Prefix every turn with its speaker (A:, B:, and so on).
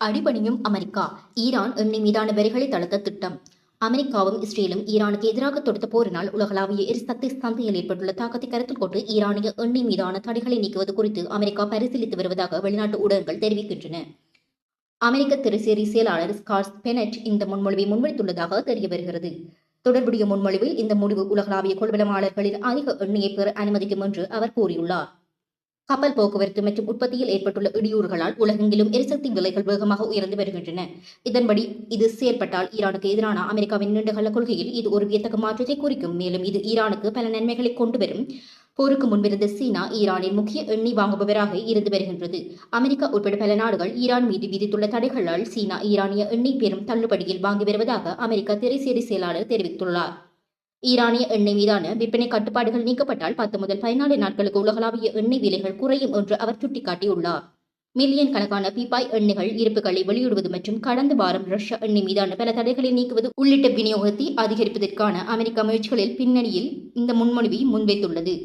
A: அடிபணியும் America. Iran எண்ணெய் மீதான வரிகளை தளர்த்த திட்டம். அமெரிக்காவும் இஸ்ரேலும் ஈரானுக்கு எதிராக தொடுத்த போரினால் உலகளாவிய எரிசக்தி சந்தையில் ஏற்பட்டுள்ள தாக்கத்தை கருத்தில் கொண்டு ஈரானிய எண்ணெய் மீதான தடைகளை நீக்குவது குறித்து அமெரிக்கா பரிசீலித்து வருவதாக வெளிநாட்டு ஊடகங்கள் தெரிவிக்கின்றன. அமெரிக்க திரைசேரி செயலாளர் ஸ்காட் பெனட் இந்த முன்மொழிவை முன்வைத்துள்ளதாக தெரிய வருகிறது. தொடர்புடைய முன்மொழிவில் இந்த முடிவு உலகளாவிய கொள்வனவாளர்களில் அதிக எண்ணெயை பெற அனுமதிக்கும் என்று அவர் கூறியுள்ளார். கப்பல் போக்குவரத்து மற்றும் உற்பத்தியில் ஏற்பட்டுள்ள இடையூறுகளால் உலகெங்கிலும் எரிசக்தி விலைகள் வேகமாக உயர்ந்து வருகின்றன. இதன்படி இது செயல்பட்டால் ஈரானுக்கு எதிரான அமெரிக்காவின் நீண்டகால கொள்கையில் இது ஒரு வியத்தகு மாற்றத்தை குறிக்கும். மேலும் இது ஈரானுக்கு பல நன்மைகளை கொண்டு வரும். போருக்கு முன்பிருந்த சீனா ஈரானின் முக்கிய எண்ணெய் வாங்குபவராக இருந்து வருகின்றது. அமெரிக்கா உட்பட பல நாடுகள் ஈரான் மீது விதித்துள்ள தடைகளால் சீனா ஈரானிய எண்ணெய் பெரும் தள்ளுபடியில் வாங்கி வருவதாக அமெரிக்க திரைசேரி செயலாளர் தெரிவித்துள்ளார். ஈரானிய எண்ணெய் மீதான விற்பனை கட்டுப்பாடுகள் நீக்கப்பட்டால் 10 முதல் 14 நாட்களுக்கு உலகளாவிய எண்ணெய் விலைகள் குறையும் என்று அவர் சுட்டிக்காட்டியுள்ளார். மில்லியன் கணக்கான பீப்பாய் எண்ணெய்கள் இருப்புகளை வெளியிடுவது மற்றும் கடந்த வாரம் ரஷ்யா எண்ணெய் மீதான பல தடைகளை நீக்குவது உள்ளிட்ட விநியோகத்தை அதிகரிப்பதற்கான அமெரிக்க முயற்சிகளில் பின்னணியில் இந்த முன்மொழிவை முன்வைத்துள்ளது.